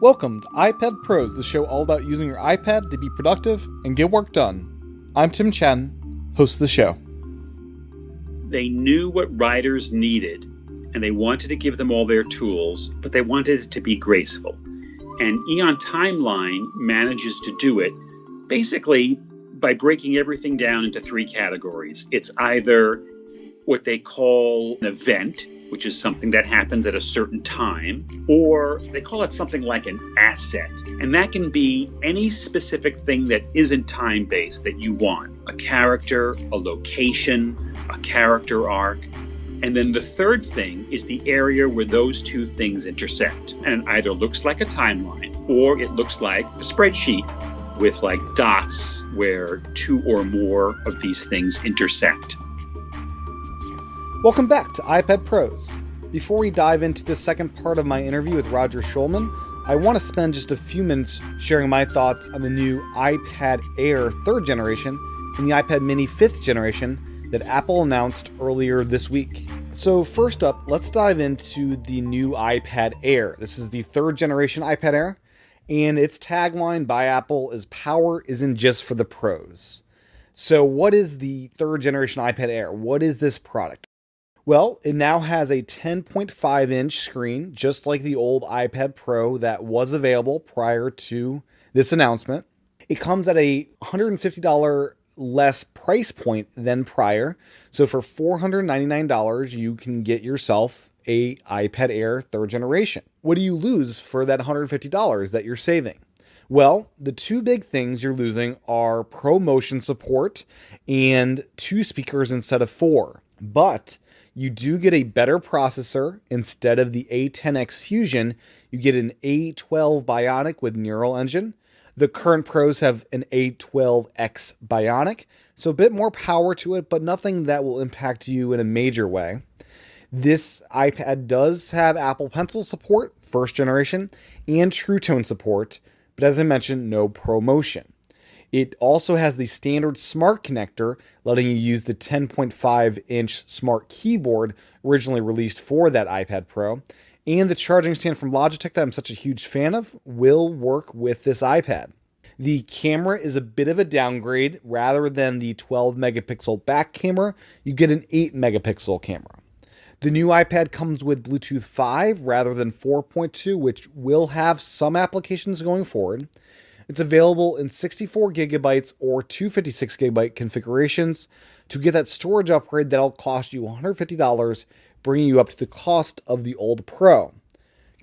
Welcome to iPad Pros, the show all about using your iPad to be productive and get work done. I'm Tim Chen, host of the show. They knew what writers needed, and they wanted to give them all their tools, but they wanted it to be graceful. And Aeon Timeline manages to do it basically by breaking everything down into three categories. It's either what they call an event, which is something that happens at a certain time, or they call it something like an asset. And that can be any specific thing that isn't time-based that you want. A character, a location, a character arc. And then the third thing is the area where those two things intersect. And it either looks like a timeline, or it looks like a spreadsheet with like dots where two or more of these things intersect. Welcome back to iPad Pros. Before we dive into the second part of my interview with Roger Schulman, I want to spend just a few minutes sharing my thoughts on the new iPad Air 3rd generation and the iPad mini 5th generation that Apple announced earlier this week. So first up, let's dive into the new iPad Air. This is the 3rd generation iPad Air, and its tagline by Apple is "Power isn't just for the pros." So what is the 3rd generation iPad Air? What is this product? Well, it now has a 10.5-inch screen, just like the old iPad Pro that was available prior to this announcement. It comes at a $150 less price point than prior. So for $499, you can get yourself a iPad Air 3rd generation. What do you lose for that $150 that you're saving? Well, the two big things you're losing are ProMotion support and 2 speakers instead of 4. But you do get a better processor. Instead of the A10X Fusion, you get an A12 Bionic with Neural Engine. The current Pros have an A12X Bionic, so a bit more power to it, but nothing that will impact you in a major way. This iPad does have Apple Pencil support, 1st generation, and True Tone support, but as I mentioned, no ProMotion. It also has the standard smart connector, letting you use the 10.5-inch smart keyboard originally released for that iPad Pro. And the charging stand from Logitech that I'm such a huge fan of will work with this iPad. The camera is a bit of a downgrade. Rather than the 12-megapixel back camera, you get an 8-megapixel camera. The new iPad comes with Bluetooth 5 rather than 4.2, which will have some applications going forward. It's available in 64 gigabytes or 256 gigabyte configurations. To get that storage upgrade, that'll cost you $150, bringing you up to the cost of the old Pro.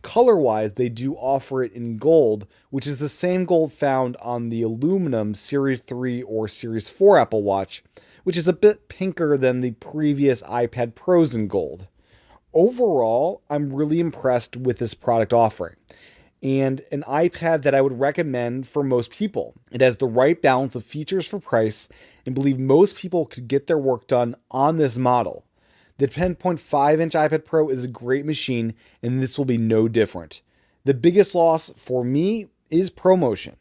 Color-wise, they do offer it in gold, which is the same gold found on the aluminum Series 3 or Series 4 Apple Watch, which is a bit pinker than the previous iPad Pros in gold. Overall, I'm really impressed with this product offering, and an iPad that I would recommend for most people. It has the right balance of features for price, and believe most people could get their work done on this model. The 10.5-inch iPad Pro is a great machine, and this will be no different. The biggest loss for me is ProMotion,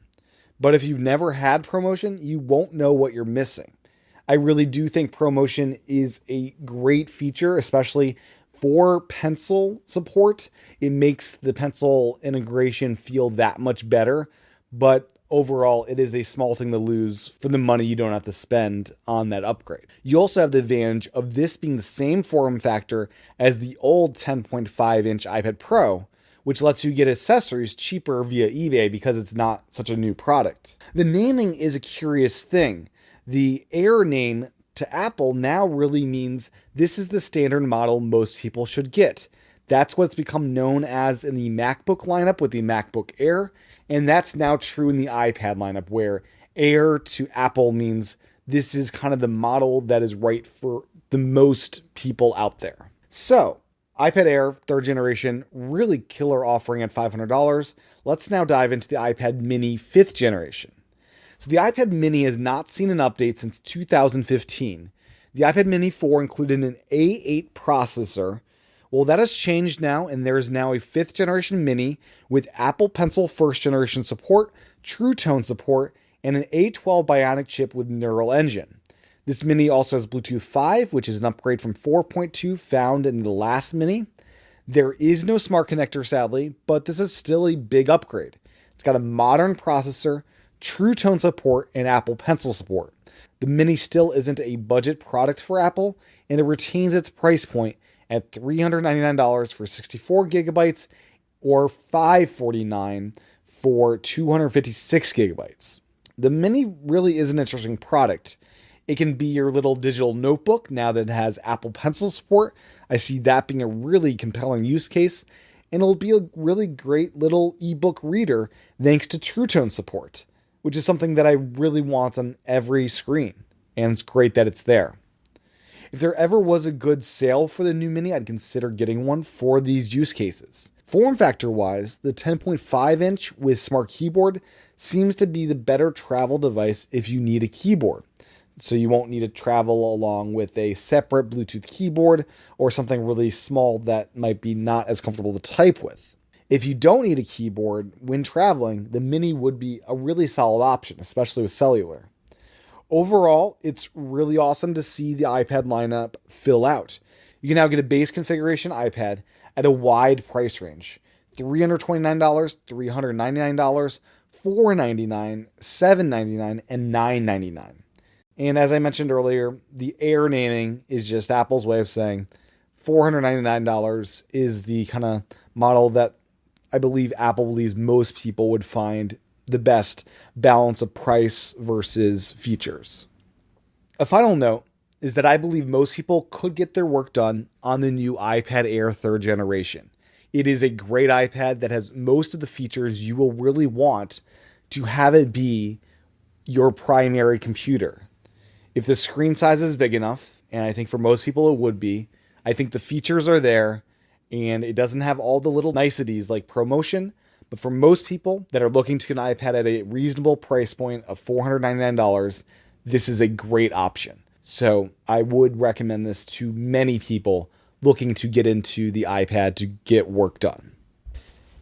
but if you've never had ProMotion, you won't know what you're missing. I really do think ProMotion is a great feature, especially for pencil support. It makes the pencil integration feel that much better, but overall, it is a small thing to lose for the money you don't have to spend on that upgrade. You also have the advantage of this being the same form factor as the old 10.5-inch iPad Pro, which lets you get accessories cheaper via eBay because it's not such a new product. The naming is a curious thing. The Air name to Apple now really means this is the standard model most people should get. That's what's become known as in the MacBook lineup with the MacBook Air, and that's now true in the iPad lineup, where Air to Apple means this is kind of the model that is right for the most people out there. So, iPad Air 3rd generation, really killer offering at $500. Let's now dive into the iPad mini 5th generation. So the iPad mini has not seen an update since 2015. The iPad mini 4 included an A8 processor. Well, that has changed now, and there is now a 5th generation mini with Apple Pencil 1st generation support, True Tone support, and an A12 Bionic chip with Neural Engine. This mini also has Bluetooth 5, which is an upgrade from 4.2 found in the last mini. There is no smart connector, sadly, but this is still a big upgrade. It's got a modern processor, True Tone support, and Apple Pencil support. The Mini still isn't a budget product for Apple, and it retains its price point at $399 for 64 gigabytes or $549 for 256 gigabytes. The Mini really is an interesting product. It can be your little digital notebook now that it has Apple Pencil support. I see that being a really compelling use case, and it'll be a really great little ebook reader thanks to True Tone support, which is something that I really want on every screen, and it's great that it's there. If there ever was a good sale for the new Mini, I'd consider getting one for these use cases. Form factor wise, the 10.5 inch with smart keyboard seems to be the better travel device if you need a keyboard. So you won't need to travel along with a separate Bluetooth keyboard or something really small that might be not as comfortable to type with. If you don't need a keyboard when traveling, the Mini would be a really solid option, especially with cellular. Overall, it's really awesome to see the iPad lineup fill out. You can now get a base configuration iPad at a wide price range: $329, $399, $499, $799, and $999. And as I mentioned earlier, the Air naming is just Apple's way of saying $499 is the kind of model that I believe Apple believes most people would find the best balance of price versus features. A final note is that I believe most people could get their work done on the new iPad Air 3rd generation. It is a great iPad that has most of the features you will really want to have it be your primary computer. If the screen size is big enough, and I think for most people it would be, I think the features are there, and it doesn't have all the little niceties like ProMotion, but for most people that are looking to an iPad at a reasonable price point of $499, this is a great option. So I would recommend this to many people looking to get into the iPad to get work done.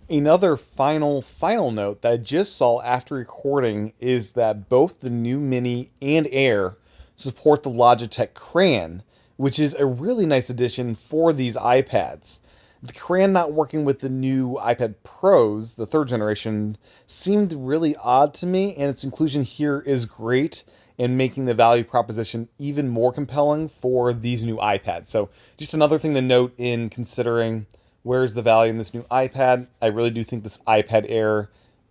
Another final note that I just saw after recording is that both the new Mini and Air support the Logitech Crayon, which is a really nice addition for these iPads. The Crayon not working with the new iPad Pros, the 3rd generation, seemed really odd to me, and its inclusion here is great in making the value proposition even more compelling for these new iPads. So just another thing to note in considering where's the value in this new iPad. I really do think this iPad Air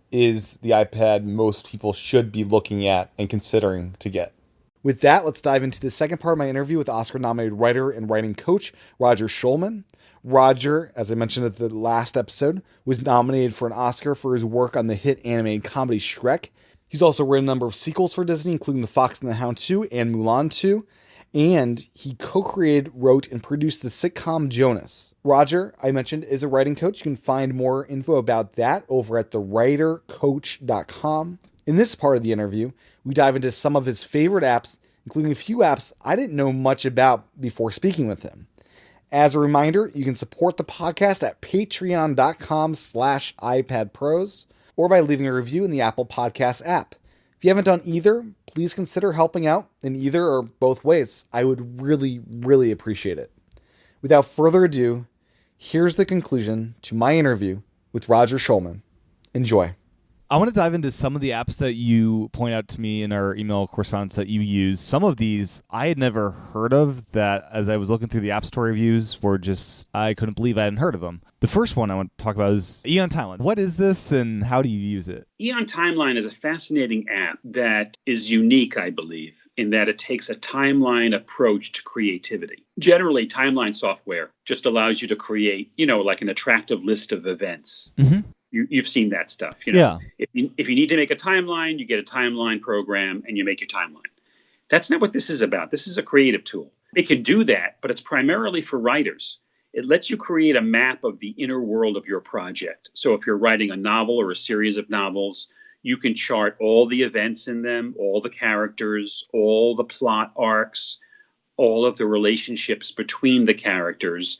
is the iPad most people should be looking at and considering to get. With that, let's dive into the second part of my interview with Oscar-nominated writer and writing coach Roger Schulman. Roger, as I mentioned at the last episode, was nominated for an Oscar for his work on the hit animated comedy Shrek. He's also written a number of sequels for Disney, including The Fox and the Hound 2 and Mulan 2, and he co-created, wrote, and produced the sitcom Jonas. Roger, I mentioned, is a writing coach. You can find more info about that over at thewritercoach.com. In this part of the interview, we dive into some of his favorite apps, including a few apps I didn't know much about before speaking with him. As a reminder, you can support the podcast at patreon.com/iPadPros or by leaving a review in the Apple Podcast app. If you haven't done either, please consider helping out in either or both ways. I would really, really appreciate it. Without further ado, here's the conclusion to my interview with Roger Schulman. Enjoy. I want to dive into some of the apps that you point out to me in our email correspondence that you use. Some of these I had never heard of, that as I was looking through the App Store reviews were just, I couldn't believe I hadn't heard of them. The first one I want to talk about is Aeon Timeline. What is this and how do you use it? Aeon Timeline is a fascinating app that is unique, I believe, in that it takes a timeline approach to creativity. Generally, timeline software just allows you to create, like an attractive list of events. Mm-hmm. You've seen that stuff. Yeah. If you need to make a timeline, you get a timeline program and you make your timeline. That's not what this is about. This is a creative tool. It can do that, but it's primarily for writers. It lets you create a map of the inner world of your project. So if you're writing a novel or a series of novels, you can chart all the events in them, all the characters, all the plot arcs, all of the relationships between the characters.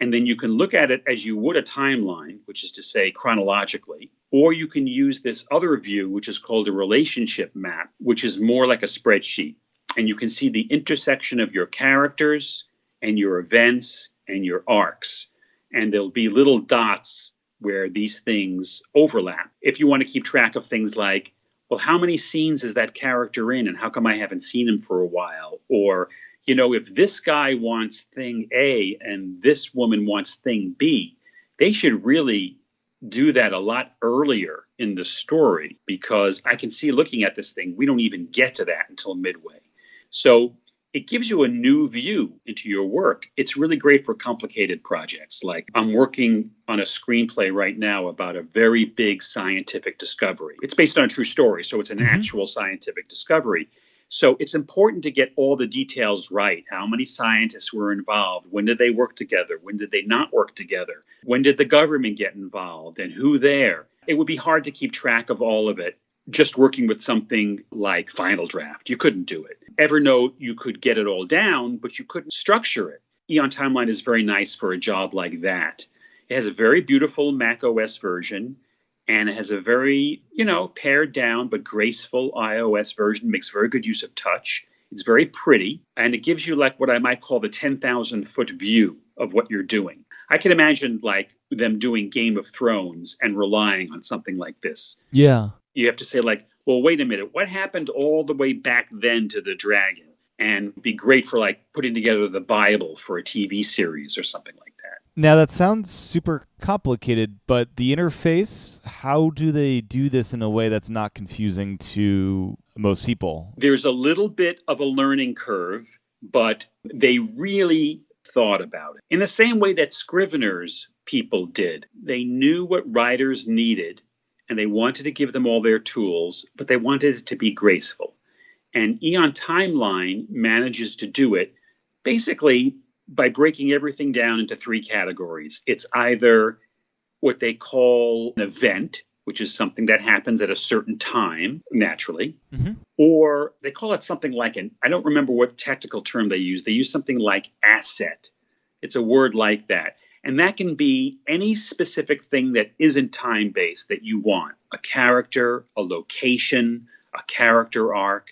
And then you can look at it as you would a timeline, which is to say chronologically, or you can use this other view, which is called a relationship map, which is more like a spreadsheet. And you can see the intersection of your characters and your events and your arcs. and there'll be little dots where these things overlap. If you want to keep track of things like, well, how many scenes is that character in, and how come I haven't seen him for a while? Or, if this guy wants thing A and this woman wants thing B, they should really do that a lot earlier in the story, because I can see looking at this thing, we don't even get to that until midway. So it gives you a new view into your work. It's really great for complicated projects. Like, I'm working on a screenplay right now about a very big scientific discovery. It's based on a true story, so it's an actual scientific discovery. So it's important to get all the details right. How many scientists were involved? When did they work together? When did they not work together? When did the government get involved, and who there? It would be hard to keep track of all of it just working with something like Final Draft. You couldn't do it. Evernote, you could get it all down, but you couldn't structure it. Aeon Timeline is very nice for a job like that. It has a very beautiful Mac OS version, and it has a very, pared down but graceful iOS version, makes very good use of touch. It's very pretty, and it gives you like what I might call the 10,000 foot view of what you're doing. I can imagine like them doing Game of Thrones and relying on something like this. Yeah. You have to say like, well, wait a minute, what happened all the way back then to the dragon? And it'd be great for like putting together the Bible for a TV series or something like that. Now, that sounds super complicated, but the interface, how do they do this in a way that's not confusing to most people? There's a little bit of a learning curve, but they really thought about it. In the same way that Scrivener's people did. They knew what writers needed, and they wanted to give them all their tools, but they wanted it to be graceful. And Aeon Timeline manages to do it basically by breaking everything down into three categories. It's either what they call an event, which is something that happens at a certain time, naturally, or they call it something like I don't remember what technical term they use. They use something like asset. It's a word like that. And that can be any specific thing that isn't time-based that you want. A character, a location, a character arc.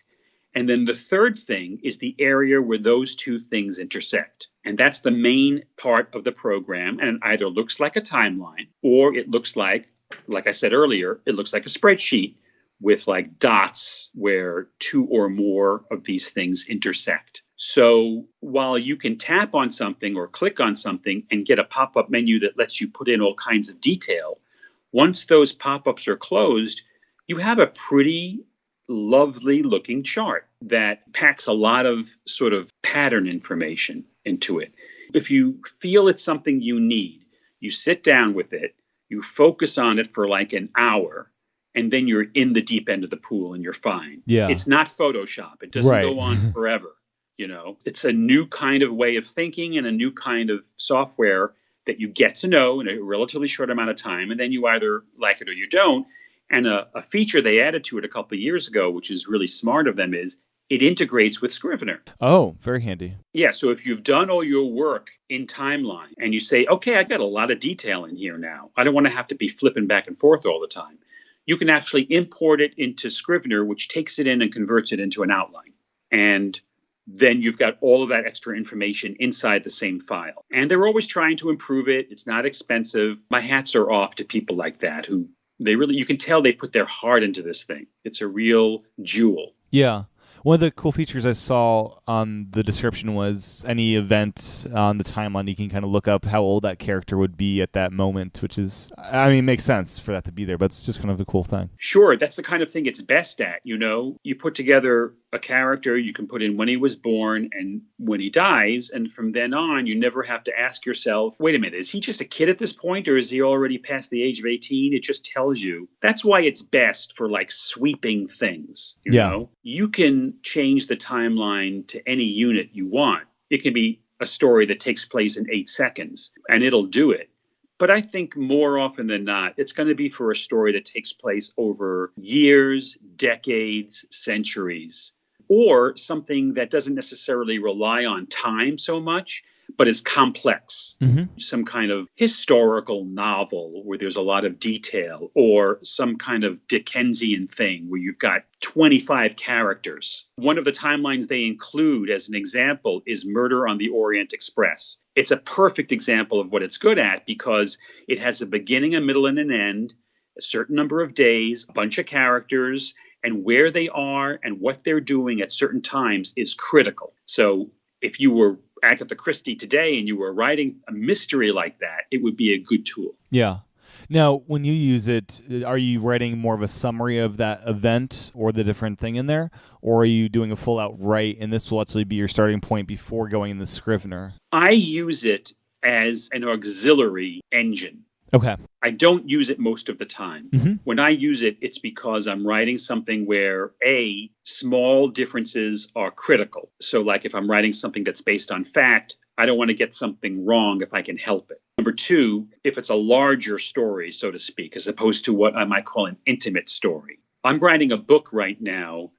And then the third thing is the area where those two things intersect. And that's the main part of the program. And it either looks like a timeline, or it looks like I said earlier, it looks like a spreadsheet with like dots where two or more of these things intersect. So while you can tap on something or click on something and get a pop-up menu that lets you put in all kinds of detail, once those pop-ups are closed, you have a pretty lovely looking chart that packs a lot of sort of pattern information into it. If you feel it's something you need, you sit down with it, you focus on it for like an hour, and then you're in the deep end of the pool and you're fine. Yeah. It's not Photoshop. It doesn't go on forever. You know, it's a new kind of way of thinking and a new kind of software that you get to know in a relatively short amount of time. And then you either like it or you don't. And a feature they added to it a couple of years ago, which is really smart of them, is it integrates with Scrivener. Oh, very handy. Yeah. So if you've done all your work in Timeline and you say, okay, I got a lot of detail in here now, I don't want to have to be flipping back and forth all the time. You can actually import it into Scrivener, which takes it in and converts it into an outline. And then you've got all of that extra information inside the same file. And they're always trying to improve it. It's not expensive. My hats are off to people like that who you can tell they put their heart into this thing. It's a real jewel. Yeah. One of the cool features I saw on the description was any event on the timeline, you can kind of look up how old that character would be at that moment, which is, I mean, it makes sense for that to be there, but it's just kind of a cool thing. Sure. That's the kind of thing it's best at. You know, you put together a character, you can put in when he was born and when he dies. And from then on, you never have to ask yourself, wait a minute, is he just a kid at this point, or is he already past the age of 18? It just tells you. That's why it's best for like sweeping things. You know, you can change the timeline to any unit you want. It can be a story that takes place in 8 seconds and it'll do it. But I think more often than not, it's going to be for a story that takes place over years, decades, centuries, or something that doesn't necessarily rely on time so much, but is complex. Some kind of historical novel where there's a lot of detail, or some kind of Dickensian thing where you've got 25 characters. One of the timelines they include as an example is Murder on the Orient Express. It's a perfect example of what it's good at because it has a beginning, a middle, and an end, a certain number of days, a bunch of characters, and where they are and what they're doing at certain times is critical. So if you were Agatha Christie today and you were writing a mystery like that, it would be a good tool. Yeah. Now, when you use it, are you writing more of a summary of that event or the different thing in there? Or are you doing a full-out write, and this will actually be your starting point before going in the Scrivener? I use it as an auxiliary engine. Okay. I don't use it most of the time. When I use it, it's because I'm writing something where, A, small differences are critical. So like if I'm writing something that's based on fact, I don't want to get something wrong if I can help it. Number two, if it's a larger story, so to speak, as opposed to what I might call an intimate story. I'm writing a book right now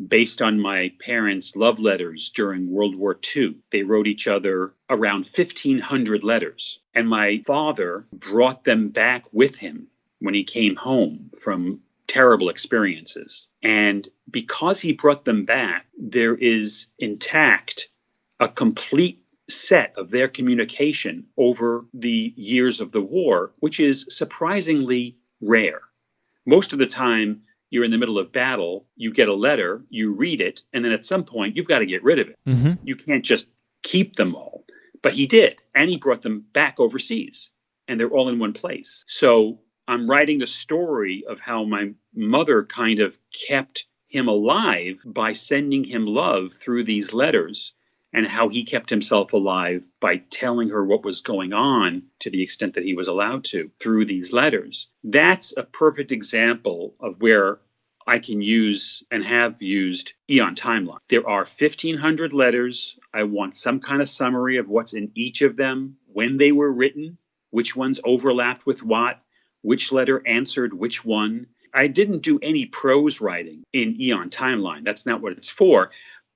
based on my parents' love letters during World War II. They wrote each other around 1,500 letters. And my father brought them back with him when he came home from terrible experiences. And because he brought them back, there is intact a complete set of their communication over the years of the war, which is surprisingly rare. Most of the time, you're in the middle of battle, you get a letter, you read it, and then at some point, you've got to get rid of it. You can't just keep them all. But he did, and he brought them back overseas, and they're all in one place. So I'm writing the story of how my mother kind of kept him alive by sending him love through these letters, and how he kept himself alive by telling her what was going on to the extent that he was allowed to through these letters. That's a perfect example of where I can use and have used Aeon Timeline. There are 1,500 letters. I want some kind of summary of what's in each of them, when they were written, which ones overlapped with what, which letter answered which one. I didn't do any prose writing in Aeon Timeline. That's not what it's for.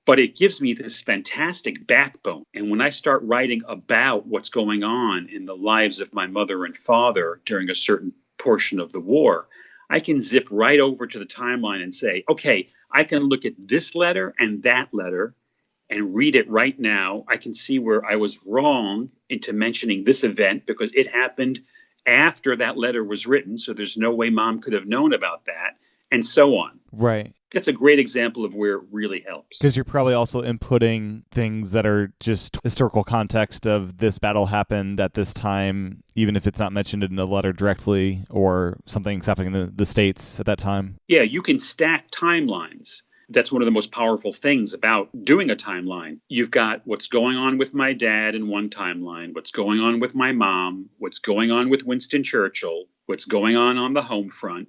But it gives me this fantastic backbone. And when I start writing about what's going on in the lives of my mother and father during a certain portion of the war, I can zip right over to the timeline and say, okay, I can look at this letter and that letter and read it right now. I can see where I was wrong into mentioning this event because it happened after that letter was written. So there's no way mom could have known about that, and so on. Right. That's a great example of where it really helps. Because you're probably also inputting things that are just historical context of this battle happened at this time, even if it's not mentioned in the letter directly or something's happening in the States at that time. Yeah, you can stack timelines. That's one of the most powerful things about doing a timeline. You've got what's going on with my dad in one timeline, what's going on with my mom, what's going on with Winston Churchill, what's going on the home front,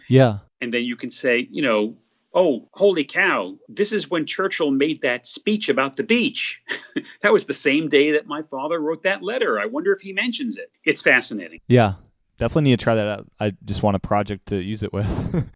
Yeah. And then you can say, oh, holy cow, this is when Churchill made that speech about the beach. That was the same day that my father wrote that letter. I wonder if he mentions it. It's fascinating. Yeah, definitely need to try that out. I just want a project to use it with.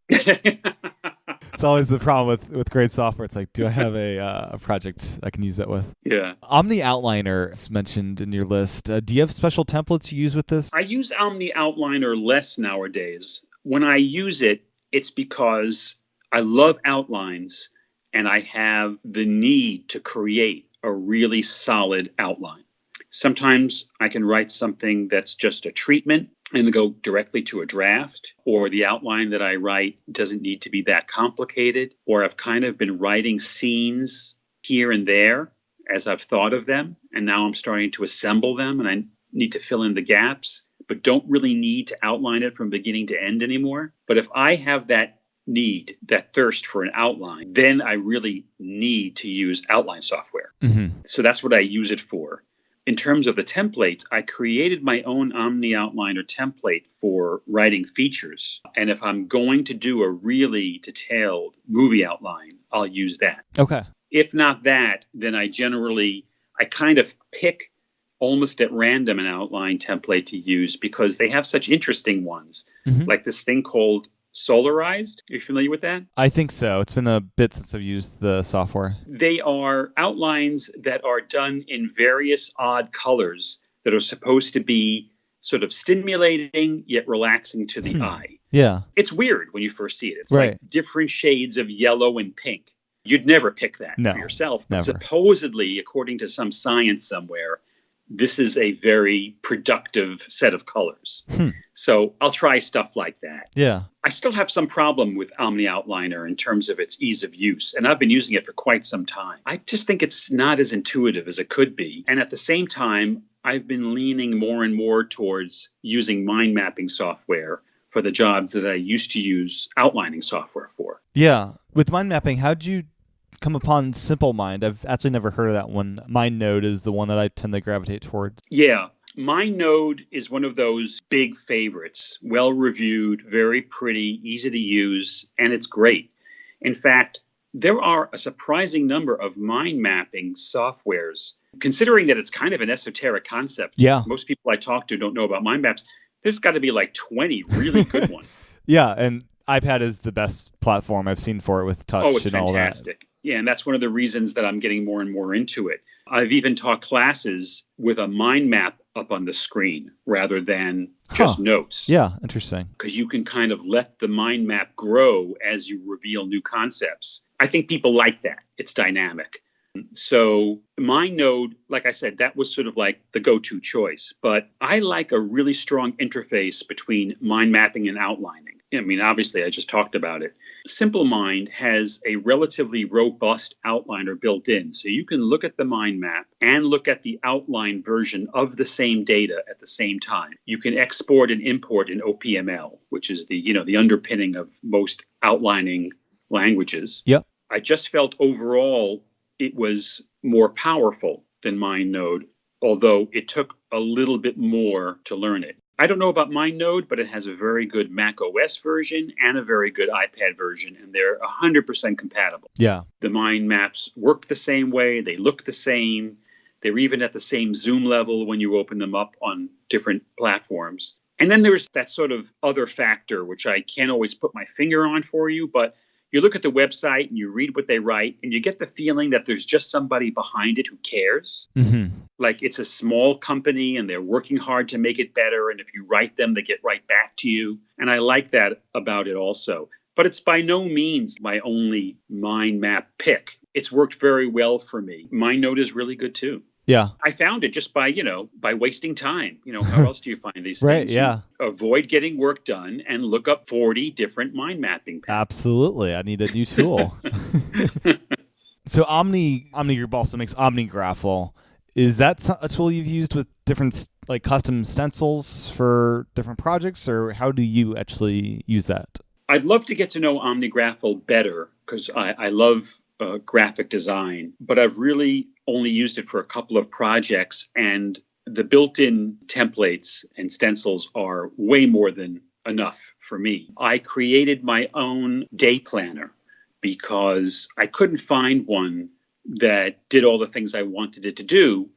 It's always the problem with great software. It's like, do I have a project I can use that with? Yeah. OmniOutliner is mentioned in your list. Do you have special templates you use with this? I use OmniOutliner less nowadays. When I use it, it's because I love outlines and I have the need to create a really solid outline. Sometimes I can write something that's just a treatment and go directly to a draft, or the outline that I write doesn't need to be that complicated, or I've kind of been writing scenes here and there as I've thought of them, and now I'm starting to assemble them and I need to fill in the gaps, but don't really need to outline it from beginning to end anymore. But if I have that need, that thirst for an outline, then I really need to use outline software. So that's what I use it for. In terms of the templates, I created my own OmniOutliner template for writing features. And if I'm going to do a really detailed movie outline, I'll use that. Okay. If not that, then I kind of pick almost at random an outline template to use because they have such interesting ones, like this thing called Solarized. Are you familiar with that? I think so. It's been a bit since I've used the software. They are outlines that are done in various odd colors that are supposed to be sort of stimulating yet relaxing to the eye. Yeah. It's weird when you first see it. It's Right. like different shades of yellow and pink. You'd never pick that No, for yourself. But never. supposedly, according to some science somewhere, this is a very productive set of colors. So I'll try stuff like that. Yeah. I still have some problem with OmniOutliner in terms of its ease of use, and I've been using it for quite some time. I just think it's not as intuitive as it could be. And at the same time, I've been leaning more and more towards using mind mapping software for the jobs that I used to use outlining software for. Yeah. With mind mapping, how'd you come upon SimpleMind? I've actually never heard of that one. MindNode is the one that I tend to gravitate towards. Yeah. MindNode is one of those big favorites, well-reviewed, very pretty, easy to use, and it's great. In fact, there are a surprising number of mind mapping softwares, considering that it's kind of an esoteric concept. Yeah. Most people I talk to don't know about mind maps. There's got to be like 20 really good ones. Yeah, and iPad is the best platform I've seen for it with touch It's and all that. fantastic. Yeah, and that's one of the reasons that I'm getting more and more into it. I've even taught classes with a mind map up on the screen rather than just notes. Yeah, interesting. Because you can kind of let the mind map grow as you reveal new concepts. I think people like that. It's dynamic. So MindNode, like I said, that was sort of like the go-to choice. But I like a really strong interface between mind mapping and outlining. I mean, obviously, I just talked about it. SimpleMind has a relatively robust outliner built in. So you can look at the mind map and look at the outline version of the same data at the same time. You can export and import in OPML, which is the underpinning of most outlining languages. Yep. I just felt overall it was more powerful than MindNode, although it took a little bit more to learn it. I don't know about MindNode, but it has a very good Mac OS version and a very good iPad version, and they're 100% compatible. Yeah. The mind maps work the same way. They look the same. They're even at the same zoom level when you open them up on different platforms. And then there's that sort of other factor, which I can't always put my finger on for you, but you look at the website and you read what they write, and you get the feeling that there's just somebody behind it who cares. Mm-hmm. Like it's a small company and they're working hard to make it better. And if you write them, they get right back to you. And I like that about it also. But it's by no means my only mind map pick. It's worked very well for me. MindNode is really good too. Yeah. I found it just by wasting time. How else do you find these Right, things? yeah. You avoid getting work done and look up 40 different mind mapping patterns. Absolutely. I need a new tool. So OmniGroup also makes OmniGraffle. Is that a tool you've used with different like custom stencils for different projects, or how do you actually use that? I'd love to get to know OmniGraffle better because I love graphic design, but I've really only used it for a couple of projects, and the built-in templates and stencils are way more than enough for me. I created my own day planner because I couldn't find one that did all the things I wanted it to do.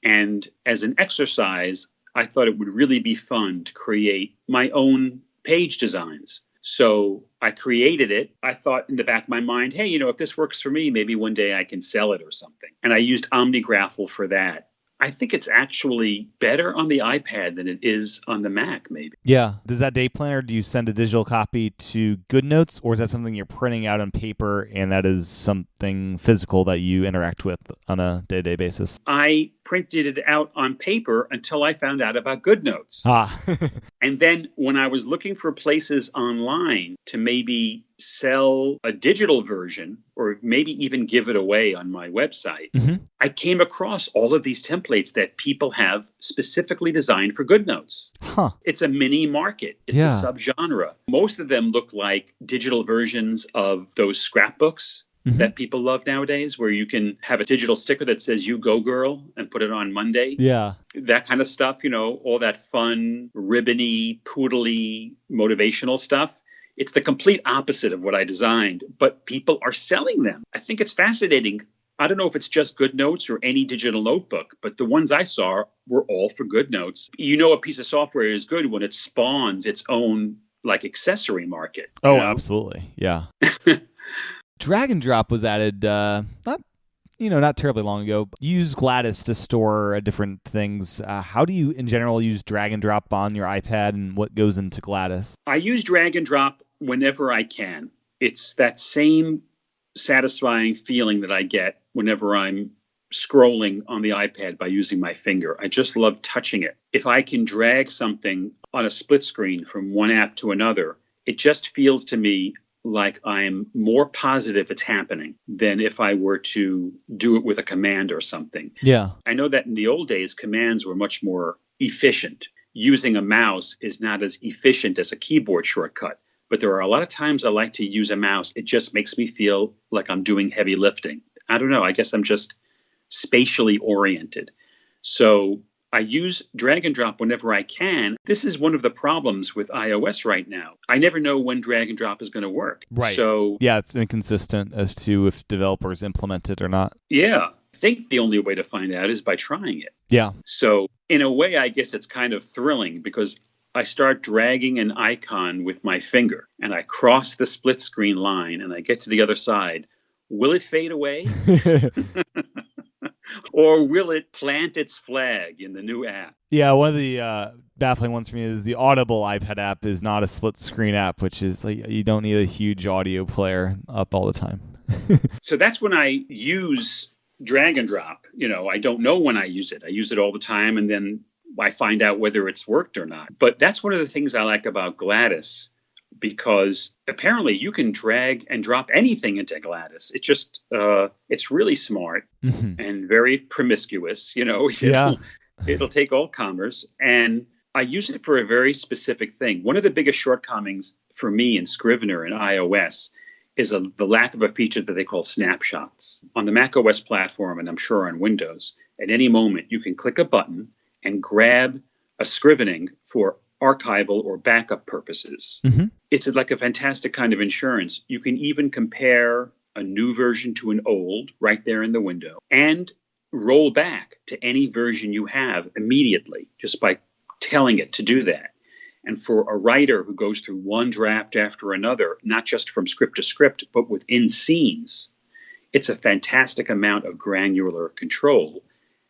And as an exercise, I thought it would really be fun to create my own page designs. So I created it. I thought in the back of my mind, hey, if this works for me, maybe one day I can sell it or something. And I used OmniGraffle for that. I think it's actually better on the iPad than it is on the Mac, maybe. Yeah. Does that day planner, do you send a digital copy to GoodNotes, or is that something you're printing out on paper and that is something physical that you interact with on a day-to-day basis? I printed it out on paper until I found out about GoodNotes. And then when I was looking for places online to maybe sell a digital version or maybe even give it away on my website, I came across all of these templates that people have specifically designed for GoodNotes. It's a mini market. It's a subgenre. Most of them look like digital versions of those scrapbooks that people love nowadays, where you can have a digital sticker that says "You Go Girl" and put it on Monday. Yeah. That kind of stuff, all that fun, ribbony, poodly, motivational stuff. It's the complete opposite of what I designed, but people are selling them. I think it's fascinating. I don't know if it's just GoodNotes or any digital notebook, but the ones I saw were all for GoodNotes. A piece of software is good when it spawns its own like accessory market. Oh, absolutely. Yeah. Drag and drop was added not terribly long ago. You use Gladys to store different things. How do you, in general, use drag and drop on your iPad, and what goes into Gladys? I use drag and drop whenever I can. It's that same satisfying feeling that I get whenever I'm scrolling on the iPad by using my finger. I just love touching it. If I can drag something on a split screen from one app to another, it just feels to me like I'm more positive it's happening than if I were to do it with a command or something. Yeah. I know that in the old days, commands were much more efficient. Using a mouse is not as efficient as a keyboard shortcut, but there are a lot of times I like to use a mouse. It just makes me feel like I'm doing heavy lifting. I don't know. I guess I'm just spatially oriented. So I use drag and drop whenever I can. This is one of the problems with iOS right now. I never know when drag and drop is going to work. Right. So yeah, it's inconsistent as to if developers implement it or not. Yeah. I think the only way to find out is by trying it. Yeah. So in a way, I guess it's kind of thrilling because I start dragging an icon with my finger and I cross the split screen line and I get to the other side. Will it fade away? Or will it plant its flag in the new app? Yeah, one of the baffling ones for me is the Audible iPad app is not a split screen app, which is like you don't need a huge audio player up all the time. So that's when I use drag and drop. I don't know when I use it. I use it all the time, and then I find out whether it's worked or not. But that's one of the things I like about Gladys, because apparently you can drag and drop anything into Gladys. It just, it's really smart and very promiscuous. It'll take all comers. And I use it for a very specific thing. One of the biggest shortcomings for me in Scrivener and iOS is the lack of a feature that they call snapshots. On the macOS platform, and I'm sure on Windows, at any moment you can click a button and grab a scrivening for archival or backup purposes. It's like a fantastic kind of insurance. You can even compare a new version to an old right there in the window and roll back to any version you have immediately just by telling it to do that. And for a writer who goes through one draft after another, not just from script to script, but within scenes, it's a fantastic amount of granular control.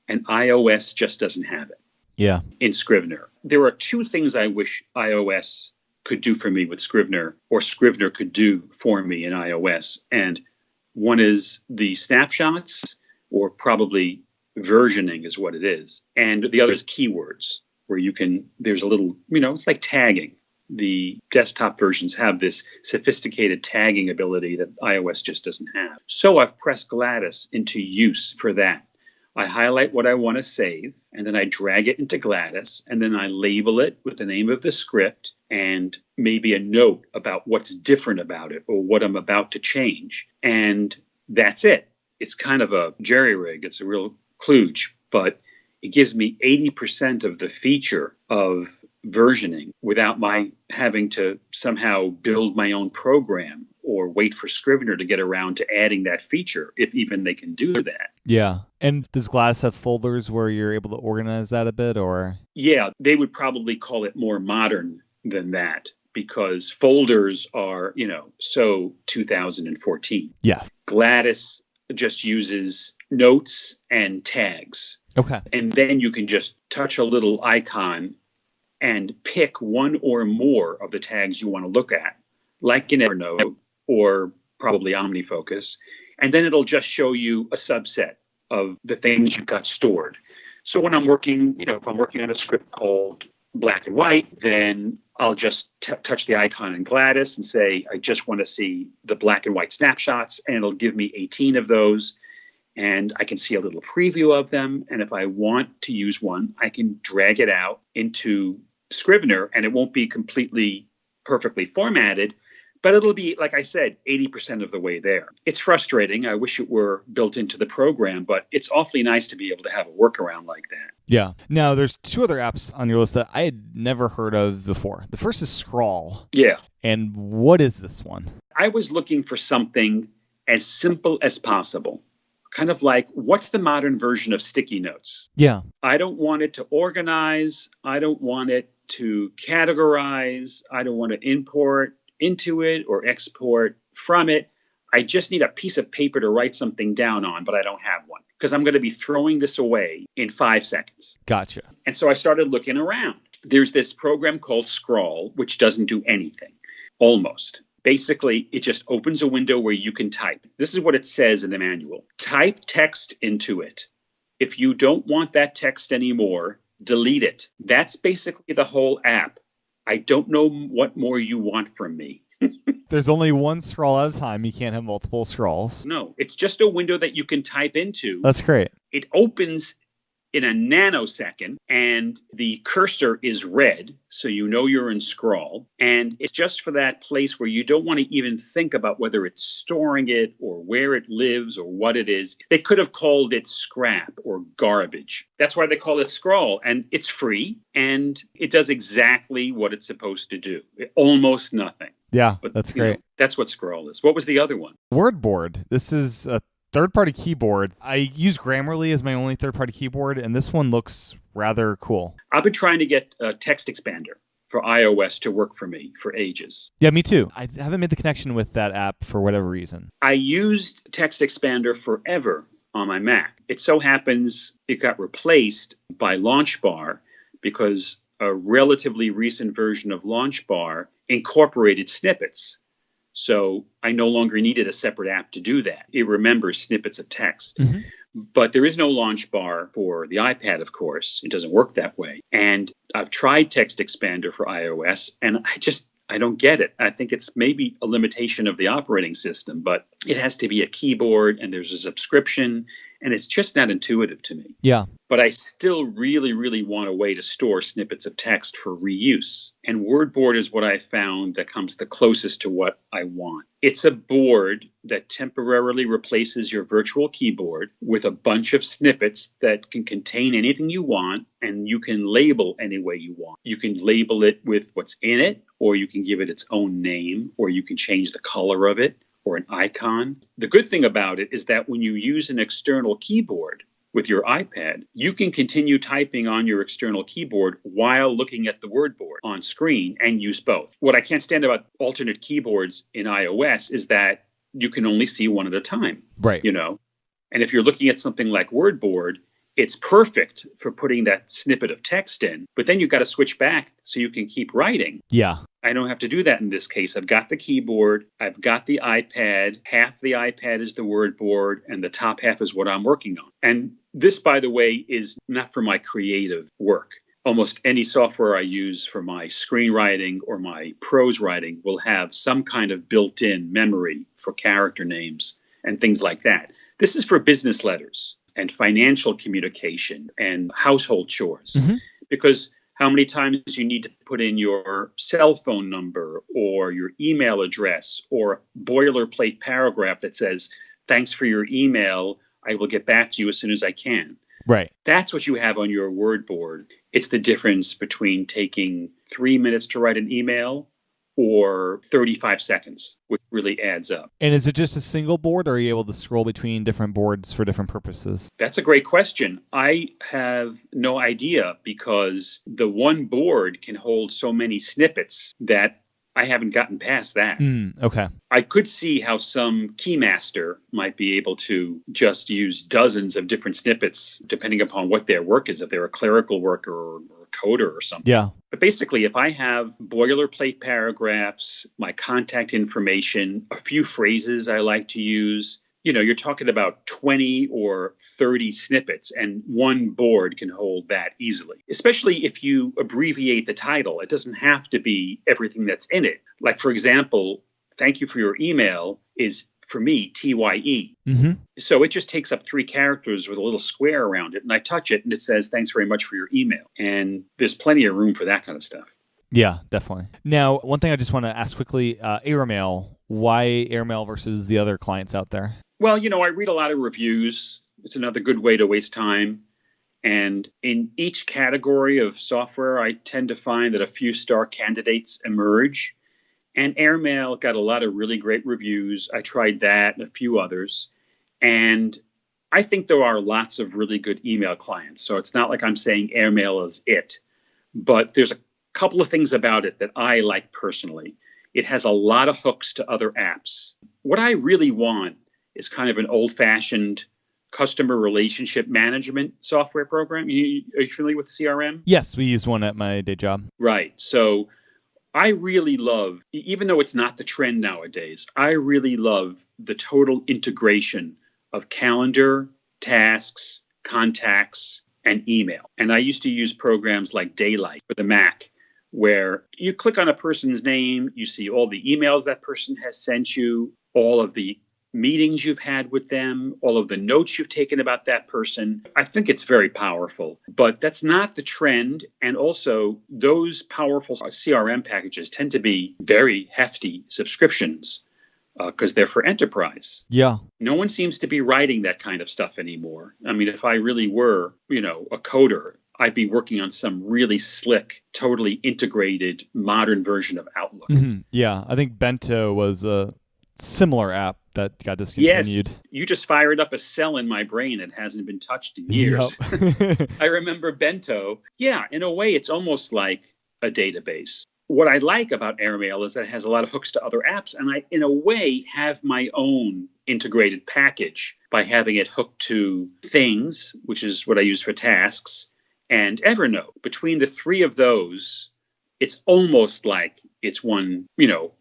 And iOS just doesn't have it. Yeah. In Scrivener. There are two things I wish iOS could do for me with Scrivener, or Scrivener could do for me in iOS. And one is the snapshots, or probably versioning is what it is. And the other is keywords, where there's a little, it's like tagging. The desktop versions have this sophisticated tagging ability that iOS just doesn't have. So I've pressed Gladys into use for that. I highlight what I want to save, and then I drag it into Gladys, and then I label it with the name of the script and maybe a note about what's different about it or what I'm about to change. And that's it. It's kind of a jerry-rig. It's a real kludge, but it gives me 80% of the feature of versioning without my having to somehow build my own program or wait for Scrivener to get around to adding that feature, if even they can do that. Yeah. And does Gladys have folders where you're able to organize that a bit, or? Yeah, they would probably call it more modern than that, because folders are, so 2014. Yeah. Gladys just uses notes and tags. Okay. And then you can just touch a little icon and pick one or more of the tags you want to look at, like in Evernote or probably OmniFocus. And then it'll just show you a subset of the things you've got stored. So when I'm working, if I'm working on a script called Black and White, then I'll just touch the icon in Gladys and say, I just want to see the black and white snapshots, and it'll give me 18 of those. And I can see a little preview of them. And if I want to use one, I can drag it out into Scrivener, and it won't be completely perfectly formatted, but it'll be, like I said, 80% of the way there. It's frustrating. I wish it were built into the program, but it's awfully nice to be able to have a workaround like that. Yeah. Now, there's two other apps on your list that I had never heard of before. The first is Scrawl. Yeah. And what is this one? I was looking for something as simple as possible, kind of like, what's the modern version of sticky notes? Yeah. I don't want it to organize. I don't want it to categorize. I don't want to import into it or export from it. I just need a piece of paper to write something down on, but I don't have one because I'm going to be throwing this away in 5 seconds. Gotcha. And so I started looking around. There's this program called Scrawl, which doesn't do anything, almost. Basically, it just opens a window where you can type. This is what it says in the manual. Type text into it. If you don't want that text anymore, delete it. That's basically the whole app. I don't know what more you want from me. There's only one scroll at a time. You can't have multiple scrolls. No, it's just a window that you can type into. That's great. It opens in a nanosecond, and the cursor is red, so you know you're in Scrawl. And it's just for that place where you don't want to even think about whether it's storing it or where it lives or what it is. They could have called it scrap or garbage. That's why they call it Scrawl. And it's free, and it does exactly what it's supposed to do. Almost nothing. Yeah, But that's great. That's what Scrawl is. What was the other one? WordBoard. This is a third-party keyboard. I use Grammarly as my only third-party keyboard, and this one looks rather cool. I've been trying to get a text expander for iOS to work for me for ages. Yeah, me too. I haven't made the connection with that app for whatever reason. I used text expander forever on my Mac. It so happens it got replaced by LaunchBar because a relatively recent version of LaunchBar incorporated snippets. So I no longer needed a separate app to do that. It remembers snippets of text. Mm-hmm. But there is no launch bar for the iPad, of course. It doesn't work that way. And I've tried Text Expander for iOS, and I don't get it. I think it's maybe a limitation of the operating system, but it has to be a keyboard, and there's a subscription, and it's just not intuitive to me. Yeah. But I still really, really want a way to store snippets of text for reuse. And WordBoard is what I found that comes the closest to what I want. It's a board that temporarily replaces your virtual keyboard with a bunch of snippets that can contain anything you want, and you can label any way you want. You can label it with what's in it, or you can give it its own name, or you can change the color of it, or an icon. The good thing about it is that when you use an external keyboard with your iPad, you can continue typing on your external keyboard while looking at the WordBoard on screen and use both. What I can't stand about alternate keyboards in iOS is that you can only see one at a time. Right. And if you're looking at something like WordBoard, it's perfect for putting that snippet of text in, but then you've got to switch back so you can keep writing. Yeah. I don't have to do that in this case. I've got the keyboard, I've got the iPad, half the iPad is the WordBoard, and the top half is what I'm working on. And this, by the way, is not for my creative work. Almost any software I use for my screenwriting or my prose writing will have some kind of built-in memory for character names and things like that. This is for business letters and financial communication and household chores. Mm-hmm. Because how many times you need to put in your cell phone number or your email address or a boilerplate paragraph that says, "Thanks for your email. I will get back to you as soon as I can." Right. That's what you have on your WordBoard. It's the difference between taking 3 minutes to write an email or 35 seconds, which really adds up. And is it just a single board, or are you able to scroll between different boards for different purposes? That's a great question. I have no idea because the one board can hold so many snippets that I haven't gotten past that. Okay. I could see how some keymaster might be able to just use dozens of different snippets depending upon what their work is, if they're a clerical worker or a coder or something. Yeah. But basically, if I have boilerplate paragraphs, my contact information, a few phrases I like to use, you're talking about 20 or 30 snippets, and one board can hold that easily, especially if you abbreviate the title. It doesn't have to be everything that's in it. Like, for example, "Thank you for your email" is, for me, TYE. Mm-hmm. So it just takes up 3 characters with a little square around it, and I touch it, and it says, "Thanks very much for your email." And there's plenty of room for that kind of stuff. Yeah, definitely. Now, one thing I just want to ask quickly, Airmail. Why Airmail versus the other clients out there? Well, I read a lot of reviews. It's another good way to waste time. And in each category of software, I tend to find that a few star candidates emerge. And Airmail got a lot of really great reviews. I tried that and a few others. And I think there are lots of really good email clients. So it's not like I'm saying Airmail is it. But there's a couple of things about it that I like personally. It has a lot of hooks to other apps. What I really want is kind of an old-fashioned customer relationship management software program. Are you familiar with CRM? Yes, we use one at my day job. Right. So I really love, even though it's not the trend nowadays, I really love the total integration of calendar, tasks, contacts, and email. And I used to use programs like Daylight for the Mac, where you click on a person's name, you see all the emails that person has sent you, all of the meetings you've had with them, all of the notes you've taken about that person. I think it's very powerful, but that's not the trend. And also, those powerful CRM packages tend to be very hefty subscriptions because they're for enterprise. Yeah. No one seems to be writing that kind of stuff anymore. I mean, if I really were, a coder, I'd be working on some really slick, totally integrated, modern version of Outlook. Mm-hmm. Yeah, I think Bento was a similar app that got discontinued. Yes, you just fired up a cell in my brain that hasn't been touched in years. Yep. I remember Bento. Yeah, in a way, it's almost like a database. What I like about Airmail is that it has a lot of hooks to other apps, and I, in a way, have my own integrated package by having it hooked to Things, which is what I use for tasks, and Evernote. Between the three of those, it's almost like it's one,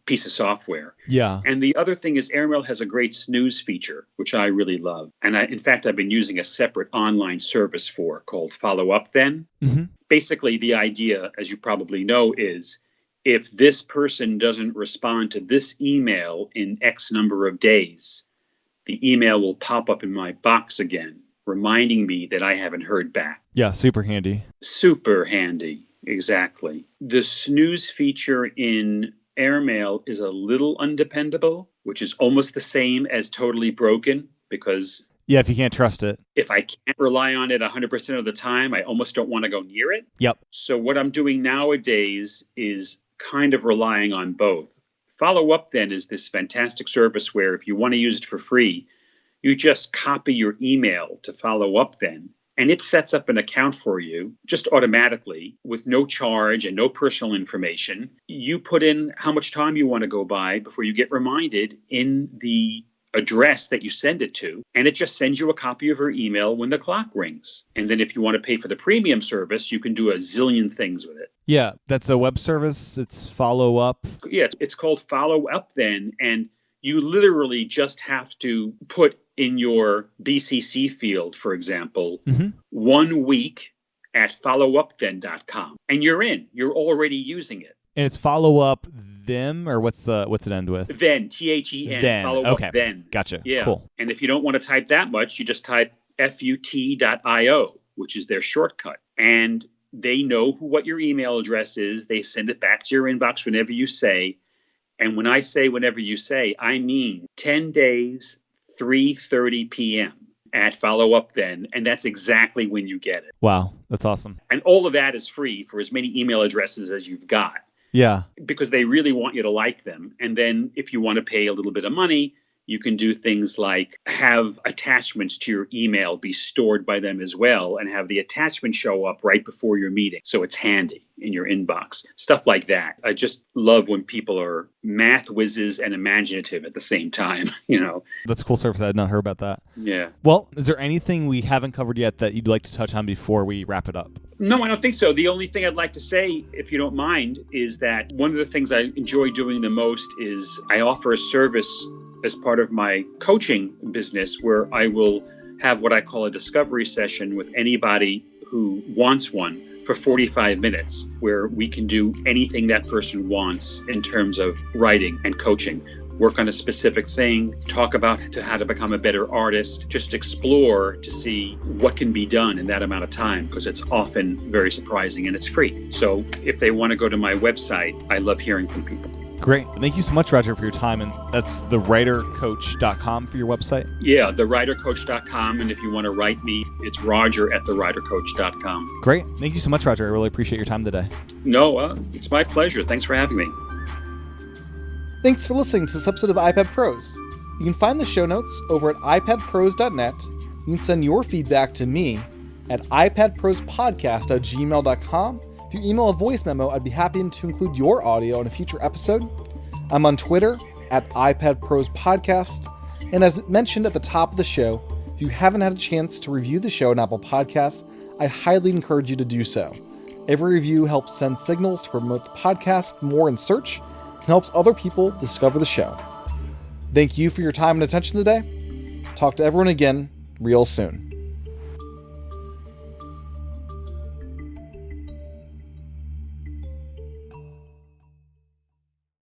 piece of software. Yeah. And the other thing is Airmail has a great snooze feature, which I really love. And in fact, I've been using a separate online service called Follow Up Then. Mm-hmm. Basically, the idea, as you probably know, is if this person doesn't respond to this email in X number of days, the email will pop up in my box again, reminding me that I haven't heard back. Yeah, super handy. Super handy. Exactly. The snooze feature in Airmail is a little undependable, which is almost the same as totally broken, because yeah, if you can't trust it. If I can't rely on it 100% of the time, I almost don't want to go near it. Yep. So what I'm doing nowadays is kind of relying on both. Follow Up Then is this fantastic service where if you want to use it for free, you just copy your email to Follow Up Then, and it sets up an account for you just automatically with no charge and no personal information. You put in how much time you want to go by before you get reminded in the address that you send it to, and it just sends you a copy of your email when the clock rings. And then if you want to pay for the premium service, you can do a zillion things with it. Yeah, that's a web service. It's Follow Up. Yeah, it's called Follow Up Then, and you literally just have to put in your BCC field, for example, 1 week at followupthen.com, and you're in. You're already using it. And it's Follow Up Them, or what's it end with? Then, THEN. Then. Follow Okay. Up Then. Gotcha. Yeah. Cool. And if you don't want to type that much, you just type FUT.io, which is their shortcut. And they know what your email address is. They send it back to your inbox whenever you say. And when I say whenever you say, I mean 10 days, 3:30 p.m. at Follow Up Then. And that's exactly when you get it. Wow. That's awesome. And all of that is free for as many email addresses as you've got. Yeah. Because they really want you to like them. And then if you want to pay a little bit of money, you can do things like have attachments to your email be stored by them as well and have the attachment show up right before your meeting. So it's handy in your inbox. Stuff like that. I just love when people are math whizzes and imaginative at the same time, That's a cool service. I had not heard about that. Yeah. Well, is there anything we haven't covered yet that you'd like to touch on before we wrap it up? No, I don't think so. The only thing I'd like to say, if you don't mind, is that one of the things I enjoy doing the most is I offer a service as part of my coaching business where I will have what I call a discovery session with anybody who wants one for 45 minutes, where we can do anything that person wants in terms of writing and coaching. Work on a specific thing, talk about how to become a better artist, just explore to see what can be done in that amount of time, because it's often very surprising and it's free. So if they want to go to my website, I love hearing from people. Great. Thank you so much, Roger, for your time. And that's thewritercoach.com for your website? Yeah, thewritercoach.com. And if you want to write me, it's roger@thewritercoach.com. Great. Thank you so much, Roger. I really appreciate your time today. No, it's my pleasure. Thanks for having me. Thanks for listening to this episode of iPad Pros. You can find the show notes over at iPadPros.net, you can send your feedback to me at iPadProsPodcast@gmail.com. If you email a voice memo, I'd be happy to include your audio in a future episode. I'm on Twitter at iPadProsPodcast. And as mentioned at the top of the show, if you haven't had a chance to review the show on Apple Podcasts, I highly encourage you to do so. Every review helps send signals to promote the podcast more in search and helps other people discover the show. Thank you for your time and attention today. Talk to everyone again real soon.